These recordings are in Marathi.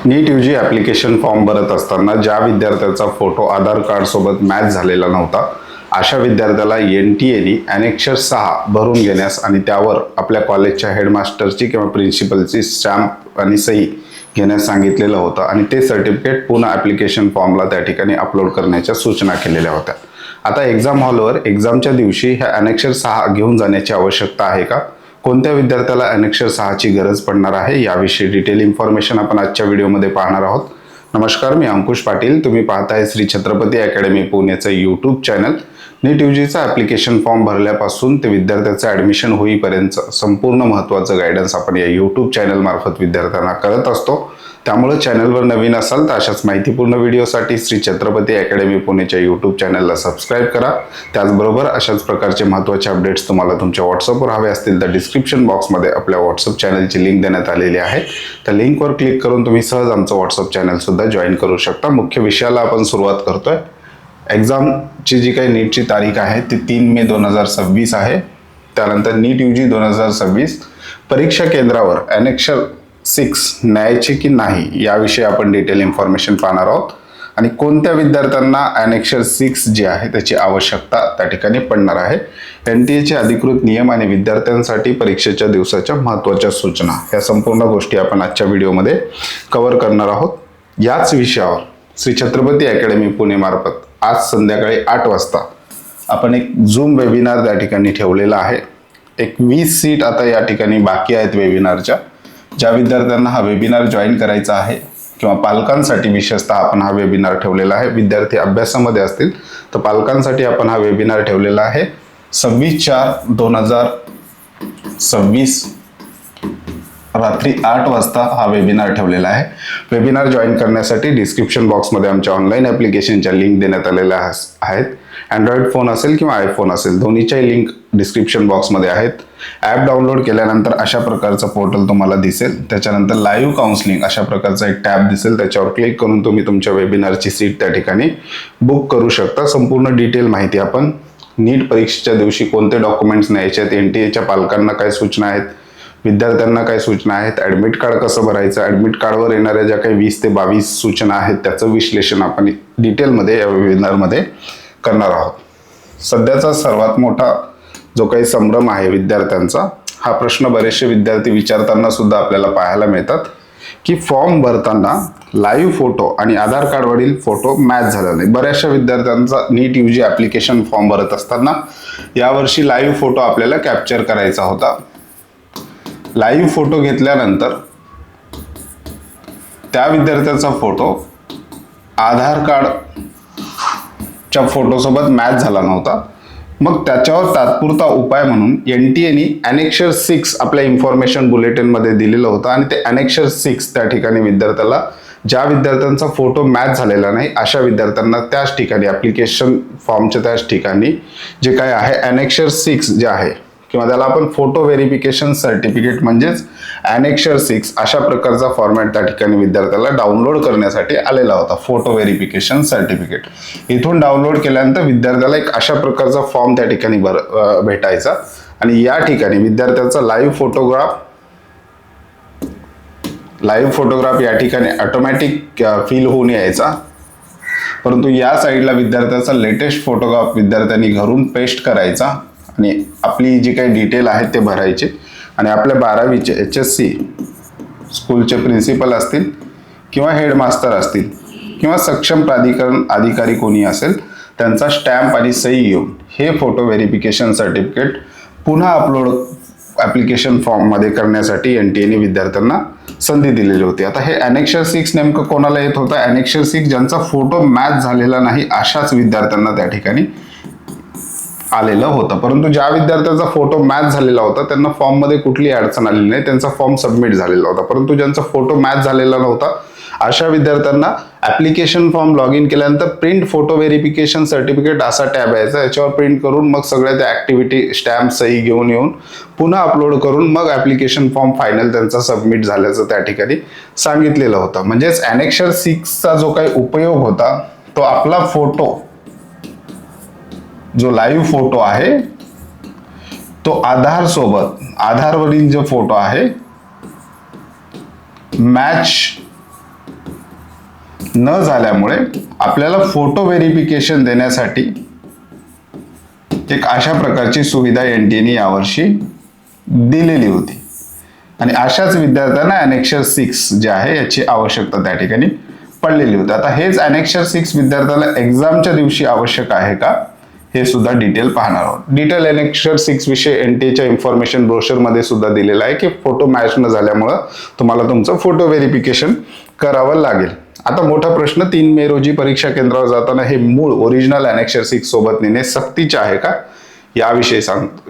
नीट यूजी ॲप्लिकेशन फॉर्म भरत असताना ज्या विद्यार्थ्याचा फोटो आधार कार्ड सोबत मॅच झालेला नव्हता अशा विद्यार्थ्याला NTAने ॲनेक्सर 6 भरून घेण्यास आणि त्यावर आपल्या कॉलेजच्या हेडमास्टरची किंवा प्रिन्सिपलची स्टॅम्प आणि सही घेण्यास सांगितलेलं होतं आणि ते सर्टिफिकेट पुन्हा ॲप्लिकेशन फॉर्मला त्या ठिकाणी अपलोड करण्याच्या सूचना केलेल्या होत्या। आता एक्झाम हॉलवर एक्झामच्या दिवशी ह्या ॲनेक्सर 6 घेऊन जाण्याची आवश्यकता आहे का? कोणत्या विद्यार्थ्याला ॲनेक्सर 6 ची गरज पडणार आहे याविषयी डिटेल इन्फॉर्मेशन आपण आजच्या व्हिडिओमध्ये पाहणार आहोत। नमस्कार, मी अंकुश पाटील, तुम्ही पाहताय श्री छत्रपती अकॅडमी पुणेचं यूट्यूब चॅनल। नीट यूजीचा ॲप्लिकेशन फॉर्म भरल्यापासून ते विद्यार्थ्याचं ॲडमिशन होईपर्यंत संपूर्ण महत्त्वाचं गायडन्स आपण या यूट्यूब चॅनल मार्फत विद्यार्थ्यांना करत असतो। त्यामुळे चॅनलवर नवीन असाल तर अशाच माहितीपूर्ण व्हिडिओसाठी श्री छत्रपती अकॅडमी पुणेच्या यूट्यूब चॅनलला सबस्क्राईब करा। त्याचबरोबर अशाच प्रकारचे महत्त्वाचे अपडेट्स तुम्हाला तुमच्या व्हॉट्सअपवर हवे असतील तर डिस्क्रिप्शन बॉक्समध्ये आपल्या व्हॉट्सअप चॅनलची लिंक देण्यात आलेली आहे। त्या लिंकवर क्लिक करून तुम्ही सहज आमचं व्हॉट्सअप चॅनल सुद्धा जॉईन करू शकता। मुख्य विषयाला आपण सुरुवात करतोय। एक्झामची जी काही नीटची तारीख आहे ती 3 मे 2026 आहे। त्यानंतर नीट यूजी 2026 परीक्षा केंद्रावर ॲनेक्सर 6 न्यायचे की नाही याविषयी आपण डिटेल इन्फॉर्मेशन पाहणार आहोत आणि कोणत्या विद्यार्थ्यांना ॲनेक्सर 6 जे आहे त्याची आवश्यकता त्या ठिकाणी पडणार आहे। NTA अधिकृत नियम आणि विद्यार्थ्यांसाठी परीक्षेच्या दिवसाच्या महत्त्वाच्या सूचना या संपूर्ण गोष्टी आपण आजच्या व्हिडिओमध्ये कव्हर करणार आहोत। याच विषयावर श्री छत्रपती अकॅडमी पुणे मार्फत आज संध्याकाळी 8 वाजता आपण एक झूम वेबिनार त्या ठिकाणी ठेवलेला आहे। एक 20 सीट आता या ठिकाणी बाकी आहेत वेबिनारच्या। ज्या विद्यार्थ्यांना हा वेबिनार जॉईन करायचा आहे किंवा पालकांसाठी विशेषतः आपण हा वेबिनार ठेवलेला आहे, विद्यार्थी अभ्यासामध्ये असतील तर पालकांसाठी आपण हा वेबिनार ठेवलेला आहे। 26/4/2026 रात्री 8 वाजता हा वेबिनार ठेवलेला आहे। वेबिनार जॉईन करण्यासाठी डिस्क्रिप्शन बॉक्समध्ये आमच्या ऑनलाईन ॲप्लिकेशनच्या लिंक देण्यात आलेल्या आहेत। अँड्रॉइड फोन असेल किंवा आयफोन असेल दोन्हीच्याही लिंक डिस्क्रिप्शन बॉक्समध्ये आहेत। ॲप डाउनलोड केल्यानंतर अशा प्रकारचं पोर्टल तुम्हाला दिसेल। त्याच्यानंतर लाईव्ह काउन्सिलिंग अशा प्रकारचा एक टॅब दिसेल, त्याच्यावर क्लिक करून तुम्ही तुमच्या वेबिनारची सीट त्या ठिकाणी बुक करू शकता। संपूर्ण डिटेल माहिती आपण नीट परीक्षेच्या दिवशी कोणते डॉक्युमेंट्स न्यायचे आहेत, NTA पालकांना काय सूचना आहेत, विद्यार्थ्यांना काय सूचना आहेत, ॲडमिट कार्ड कसं भरायचं, ॲडमिट कार्डवर येणाऱ्या ज्या काही 20 ते 22 सूचना आहेत त्याचं विश्लेषण आपण डिटेलमध्ये या वेबिनारमध्ये करणार आहोत। सध्याचा सर्वात मोठा जो काही संभ्रम आहे विद्यार्थ्यांचा, हा प्रश्न बरेचसे विद्यार्थी विचारताना सुद्धा आपल्याला पाहायला मिळतात की फॉर्म भरताना लाईव्ह फोटो आणि आधार कार्डवरील फोटो मॅच झाला नाही। बऱ्याचशा विद्यार्थ्यांचा नीट यूजी ॲप्लिकेशन फॉर्म भरत असताना यावर्षी लाईव्ह फोटो आपल्याला कॅप्चर करायचा होता। लाईव्ह फोटो घेतल्यानंतर त्या विद्यार्थ्याचा फोटो आधार कार्डच्या फोटोसोबत मॅच झाला नव्हता। मग त्याच्यावर तात्पुरता उपाय म्हणून NTAने ॲनेक्सर 6 आपल्या इन्फॉर्मेशन बुलेटिनमध्ये दिलेलं होतं आणि ते ॲनेक्सर 6 त्या ठिकाणी विद्यार्थ्याला, ज्या विद्यार्थ्यांचा फोटो मॅच झालेला नाही अशा विद्यार्थ्यांना त्याच ठिकाणी ॲप्लिकेशन फॉर्मच्या त्याच ठिकाणी जे काय आहे ॲनेक्सर 6 जे आहे किंवा त्याला आपण फोटो व्हेरिफिकेशन सर्टिफिकेट म्हणजेच ॲनेक्सर 6 अशा प्रकारचा फॉर्मॅट त्या ठिकाणी विद्यार्थ्याला डाउनलोड करण्यासाठी आलेला होता। फोटो व्हेरिफिकेशन सर्टिफिकेट इथून डाउनलोड केल्यानंतर विद्यार्थ्याला एक अशा प्रकारचा फॉर्म त्या ठिकाणी भेटायचा आणि या ठिकाणी विद्यार्थ्याचा लाईव्ह फोटोग्राफ या ठिकाणी ऑटोमॅटिक फिल होऊन यायचा, परंतु या साईडला विद्यार्थ्याचा लेटेस्ट फोटोग्राफ विद्यार्थ्यांनी घरून पेस्ट करायचा आणि आपली जी काही डिटेल आहे ते भरायचे आणि आपल्या 12वीचे HSC स्कूलचे प्रिन्सिपल असतील किंवा हेडमास्टर असतील किंवा सक्षम प्राधिकरण अधिकारी कोणी असेल त्यांचा स्टॅम्प आणि सही घेऊन हे फोटो व्हेरिफिकेशन सर्टिफिकेट पुन्हा अपलोड ॲप्लिकेशन फॉर्ममध्ये करण्यासाठी NTAने विद्यार्थ्यांना संधी दिलेली होती। आता हे ॲनेक्सर 6 नेमकं कोणाला येत होतं? ॲनेक्सर 6 ज्यांचा फोटो मॅच झालेला नाही अशाच विद्यार्थ्यांना त्या ठिकाणी आलेलं होतं। परंतु ज्या विद्यार्थ्याचा फोटो मॅच झालेला होता त्यांना फॉर्ममध्ये कुठली अडचण आलेली नाही, त्यांचा फॉर्म सबमिट झालेला होता। परंतु ज्यांचा फोटो मॅच झालेला नव्हता अशा विद्यार्थ्यांना ॲप्लिकेशन फॉर्म लॉग इन केल्यानंतर प्रिंट फोटो व्हेरिफिकेशन सर्टिफिकेट असा टॅब यायचा, याच्यावर प्रिंट करून मग सगळ्या त्या ॲक्टिव्हिटी स्टॅम्प सही घेऊन येऊन पुन्हा अपलोड करून मग ॲप्लिकेशन फॉर्म फायनल त्यांचा सबमिट झाल्याचं त्या ठिकाणी सांगितलेलं होतं। म्हणजेच ॲनेक्सर 6चा जो काही उपयोग होता तो आपला फोटो जो लाईव्ह फोटो आहे तो आधारवरील जो फोटो आहे मॅच न झाल्यामुळे आपल्याला फोटो व्हेरिफिकेशन देण्यासाठी एक अशा प्रकारची सुविधा एनटीएने यावर्षी दिलेली होती आणि अशाच विद्यार्थ्यांना ॲनेक्शर 6 जे आहे याची आवश्यकता त्या ठिकाणी पडलेली होती. आता हेच ॲनेक्शर 6 विद्यार्थ्याला एक्झामच्या दिवशी आवश्यक आहे का हे सुद्धा डिटेल पाहणार आहोत. डिटेल ॲनेक्शर 6 विषय एनटीएच्या इन्फॉर्मेशन ब्रोशरमध्ये सुद्धा दिलेला आहे की फोटो मॅच न झाल्यामुळं तुम्हाला तुमचं फोटो व्हेरिफिकेशन करावं लागेल. आता मोठा प्रश्न 3 मे रोजी परीक्षा केंद्रावर जाताना हे मूळ ओरिजिनल ॲनेक्शर 6 सोबत नेणे सक्तीचे आहे का याविषयी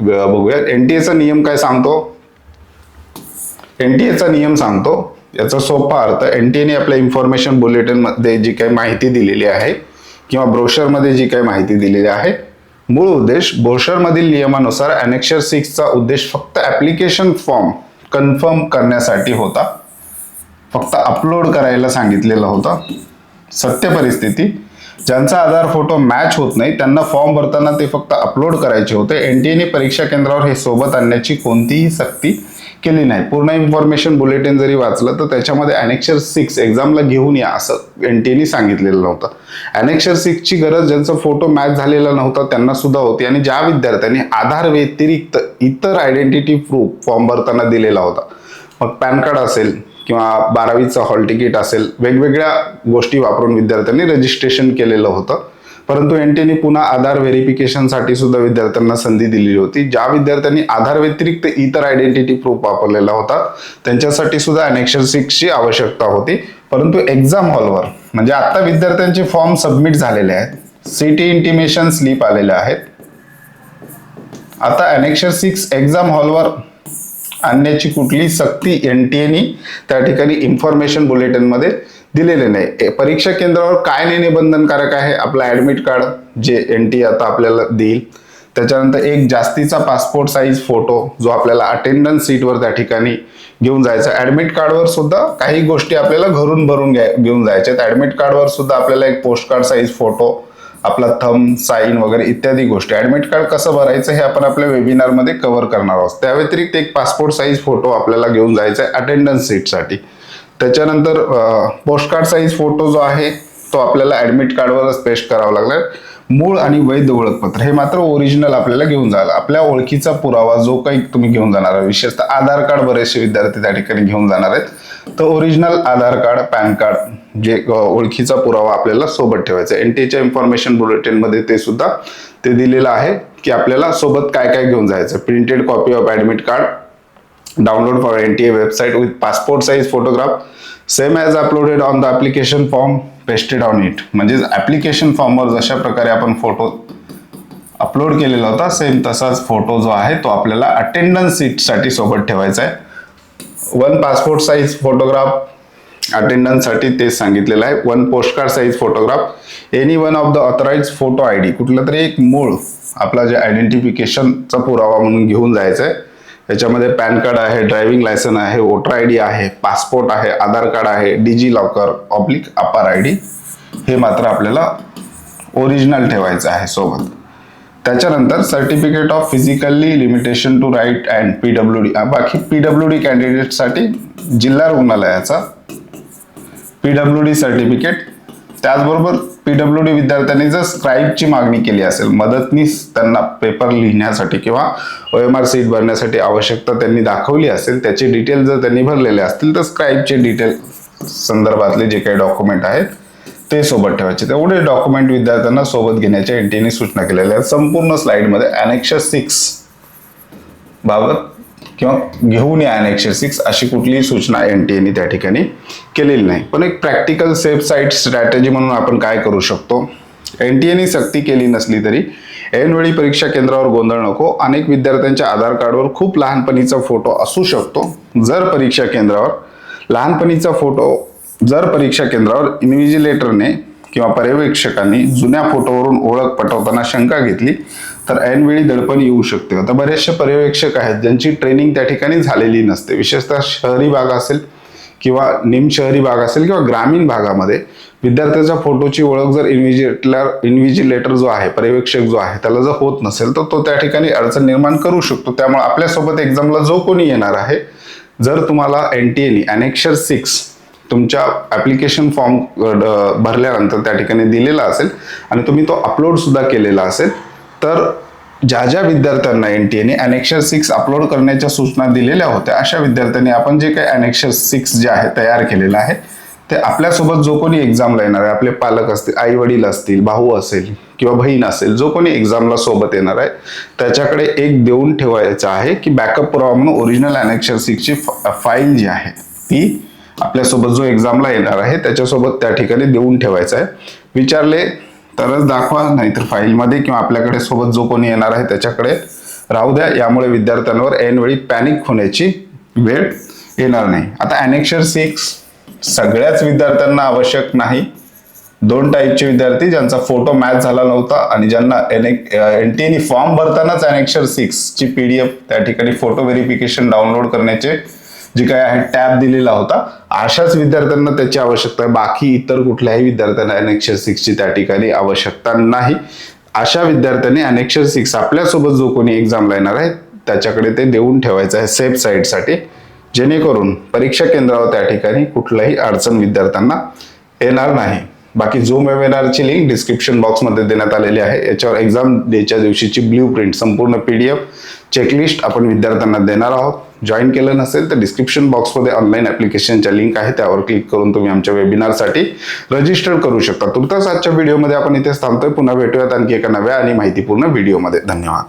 बघूया. एनटीएचा नियम काय सांगतो? एनटीएचा नियम सांगतो याचा सोपा अर्थ, एनटीएने आपल्या इन्फॉर्मेशन बुलेटिन मध्ये जी काही माहिती दिलेली आहे किंवा ब्रोशरमध्ये जी काही माहिती दिलेली आहे, मूळ उद्देश ब्रोशरमधील नियमानुसार ॲनेक्शर 6 चा उद्देश फक्त ॲप्लिकेशन फॉर्म कन्फर्म करण्यासाठी होता, फक्त अपलोड करायला सांगितलेलं होतं. सत्य परिस्थिती, ज्यांचा आधार फोटो मॅच होत नाही त्यांना फॉर्म भरताना ते फक्त अपलोड करायचे होते. एनटीएने परीक्षा केंद्रावर हे सोबत आणण्याची कोणतीही सक्ती केली नाही. पूर्ण इन्फॉर्मेशन बुलेटिन जरी वाचलं तर त्याच्यामध्ये ॲनेक्शर 6 एक्झामला घेऊन या असं एनटीएने सांगितलेलं नव्हतं. ॲनेक्शर 6 ची गरज ज्यांचा फोटो मॅच झालेला नव्हता त्यांना सुद्धा होती आणि ज्या विद्यार्थ्यांनी आधार व्यतिरिक्त इतर आयडेंटिटी प्रूफ फॉर्म भरताना दिलेला होता, मग पॅन कार्ड असेल किंवा 12वीचं हॉल तिकीट असेल, वेगवेगळ्या गोष्टी वापरून विद्यार्थ्यांनी रजिस्ट्रेशन केलेलं होतं. परंतु एनटीएने पुन्हा आधार व्हेरिफिकेशनसाठी सुद्धा विद्यार्थ्यांना संधी दिलेली होती. ज्या विद्यार्थ्यांनी आधार व्यतिरिक्त इतर आयडेंटिटी प्रूफ वापरलेला होता त्यांच्यासाठी सुद्धा ॲनेक्शर 6 ची आवश्यकता होती. परंतु एक्झाम हॉलवर म्हणजे आता विद्यार्थ्यांचे फॉर्म सबमिट झालेले आहेत, सिटी इंटिमेशन स्लिप आलेले आहेत. आता ॲनेक्शर 6 एक्झाम हॉलवर आणण्याची कुठली सक्ती एनटीएने त्या ठिकाणी इन्फॉर्मेशन बुलेटिन मध्ये दिलेले नाही. परीक्षा केंद्रावर काय नेणे बंधनकारक आहे? आपलं ॲडमिट कार्ड जे एनटीए आता आपल्याला देईल, त्याच्यानंतर एक जास्तीचा पासपोर्ट साईज फोटो जो आपल्याला अटेंडन्स सीटवर त्या ठिकाणी घेऊन जायचा. ॲडमिट कार्डवर सुद्धा काही गोष्टी आपल्याला घरून भरून घेऊन जायच्या. ॲडमिट कार्डवर सुद्धा आपल्याला एक पोस्ट कार्ड साईज फोटो, आपला थंब, साईन वगैरे इत्यादी गोष्टी. ॲडमिट कार्ड कसं भरायचं हे आपण आपल्या वेबिनारमध्ये कव्हर करणार आहोत. त्या व्यतिरिक्त एक पासपोर्ट साईज फोटो आपल्याला घेऊन जायचा आहे अटेंडन्स सीटसाठी. त्याच्यानंतर पोस्ट कार्ड साईज फोटो जो आहे तो आपल्याला ॲडमिट कार्डवरच पेस्ट करावा लागला. मूळ आणि वैध ओळखपत्र हे मात्र ओरिजिनल आपल्याला घेऊन जायला. आपल्या ओळखीचा पुरावा जो काही तुम्ही घेऊन जाणार आहे, विशेषतः आधार कार्ड बरेचसे विद्यार्थी त्या ठिकाणी घेऊन जाणार आहेत, तर ओरिजिनल आधार कार्ड, पॅन कार्ड जे ओळखीचा पुरावा आपल्याला सोबत ठेवायचा. एनटीएच्या इन्फॉर्मेशन बुलेटिन मध्ये ते सुद्धा ते दिलेलं आहे की आपल्याला सोबत काय काय घेऊन जायचं. Printed copy of admit card, download for NTA website with passport size photograph, same as uploaded on the application form pasted on it. म्हणजे ॲप्लिकेशन फॉर्मवर जशा प्रकारे आपण फोटो अपलोड केलेला होता सेम तसाच फोटो जो आहे तो आपल्याला अटेंडन्स सीटसाठी सोबत ठेवायचा आहे. 1 पासपोर्ट साईज फोटोग्राफ अटेंडन्ससाठी तेच सांगितलेलं आहे. 1 post card size photograph, any one of the authorise photo ID, कुठलं तरी एक मूळ आपला जे आयडेंटिफिकेशनचा पुरावा म्हणून घेऊन जायचं आहे. याच्यामध्ये पॅन कार्ड आहे, ड्रायव्हिंग लायसन आहे, वोटर आयडी आहे, पासपोर्ट आहे, आधार कार्ड आहे, DigiLocker oblique APAAR ID हे मात्र आपल्याला ओरिजिनल ठेवायचं आहे सोबत. त्याच्यानंतर certificate of physically limitation to write and PWD, बाकी पीडब्ल्यूडी कॅन्डिडेटसाठी जिल्हा रुग्णालयाचा पीडब्ल्यूडी सर्टिफिकेट. त्याचबरोबर पीडब्ल्यूडी विद्यार्थ्यांनी जर स्क्राईबची मागणी केली असेल, मदतनीस त्यांना पेपर लिहिण्यासाठी किंवा OMR सीट भरण्यासाठी आवश्यकता त्यांनी दाखवली असेल, त्याचे डिटेल जर त्यांनी भरलेले असतील तर स्क्राईबचे डिटेल संदर्भातले जे काही डॉक्युमेंट आहेत ते सोबत ठेवायचे. तेवढे डॉक्युमेंट विद्यार्थ्यांना सोबत घेण्याच्या एनटीएने सूचना केलेल्या आहेत. संपूर्ण स्लाइडमध्ये ॲनेक्शर 6 बाबत किंवा घेऊन या ॲनेक्शर 6 अशी कुठलीही सूचना एनटीएने त्या ठिकाणी केलेली नाही. पण एक प्रॅक्टिकल सेफ साईट स्ट्रॅटेजी म्हणून आपण काय करू शकतो? एनटीएने सक्ती केली नसली तरी ऐनवेळी परीक्षा केंद्रावर गोंधळ नको. अनेक विद्यार्थ्यांच्या आधार कार्डवर खूप लहानपणीचा फोटो असू शकतो. जर परीक्षा केंद्रावर इन्व्हिजिलेटरने किंवा पर्यवेक्षकांनी जुन्या फोटोवरून ओळख पटवताना शंका घेतली तर ऐनवेळी दडपण येऊ शकते. आता बरेचसे पर्यवेक्षक आहेत ज्यांची ट्रेनिंग त्या ठिकाणी झालेली नसते, विशेषतः शहरी भाग असेल किंवा निमशहरी भाग असेल किंवा ग्रामीण भागामध्ये विद्यार्थ्याच्या फोटोची ओळख जर इन्व्हिजिलेटर जो आहे, पर्यवेक्षक जो आहे, त्याला जर होत नसेल तर तो त्या ठिकाणी अडचण निर्माण करू शकतो. त्यामुळे आपल्यासोबत एक्झामला जो कोणी येणार आहे, जर तुम्हाला एनटीएने ॲनेक्शर 6 तुमच्या ॲप्लिकेशन फॉर्म भरल्यानंतर त्या ठिकाणी दिलेला असेल आणि तुम्ही तो अपलोड सुद्धा केलेला असेल, तर ज्या ज्या विद्यार्थ्यांना NTA ने ॲनेक्शर 6 अपलोड करण्याच्या सूचना दिलेल्या होत्या, अशा विद्यार्थ्यांनी आपण जे काही ॲनेक्शर 6 जे आहे तयार केलेलं आहे, ते आपल्यासोबत जो कोणी एक्झामला येणार आहे, आपले पालक असतील, आई वडील असतील, भाऊ असेल किंवा बहीण असेल, जो कोणी एक्झामला सोबत येणार आहे त्याच्याकडे एक देऊन ठेवायचं आहे की बॅकअप पुरावा म्हणून ओरिजिनल ॲनेक्शर 6 ची फाईल जी आहे ती आपल्यासोबत जो एक्झामला येणार आहे त्याच्यासोबत त्या ठिकाणी देऊन ठेवायचं आहे. विचारले तरच दाखवा, नाहीतर फाईलमध्ये किंवा आपल्याकडे सोबत जो कोणी येणार आहे त्याच्याकडे राहू द्या. यामुळे विद्यार्थ्यांवर ऐनवेळी पॅनिक होण्याची वेळ येणार नाही. आता ॲनेक्शर 6 सगळ्याच विद्यार्थ्यांना आवश्यक नाही. 2 टाईपचे विद्यार्थी, ज्यांचा फोटो मॅच झाला नव्हता आणि ज्यांना NTA ने फॉर्म भरतानाच ॲनेक्शर 6 ची PDF त्या ठिकाणी फोटो व्हेरिफिकेशन डाउनलोड करण्याचे जे काय आहे टॅब दिलेला होता, अशाच विद्यार्थ्यांना त्याची आवश्यकता आहे. बाकी इतर कुठल्याही विद्यार्थ्यांना ॲनेक्शर 6 ची त्या ठिकाणी आवश्यकता नाही. अशा विद्यार्थ्यांनी ॲनेक्शर 6 आपल्यासोबत जो कोणी एक्झामला येणार आहे त्याच्याकडे ते देऊन ठेवायचं आहे सेफ साईडसाठी, जेणेकरून परीक्षा केंद्रावर त्या ठिकाणी कुठलाही अडचण विद्यार्थ्यांना येणार नाही. बाकी झूम वेबिनारची लिंक डिस्क्रिप्शन बॉक्समध्ये देण्यात आलेली आहे. याच्यावर एक्झाम डेच्या दिवशीची ब्ल्यू-प्रिंट संपूर्ण PDF चेकलिस्ट आपण विद्यार्थ्यांना देणार आहोत. जॉईन केलं नसेल तर डिस्क्रिप्शन बॉक्समध्ये ऑनलाईन ॲप्लिकेशनच्या लिंक आहे, त्यावर क्लिक करून तुम्ही आमच्या वेबिनारसाठी रजिस्टर करू शकता. तुर्तास आजच्या व्हिडिओमध्ये आपण इथेच थांबतोय. पुन्हा भेटूयात आणखी एका नव्या आणि माहितीपूर्ण व्हिडिओमध्ये. धन्यवाद.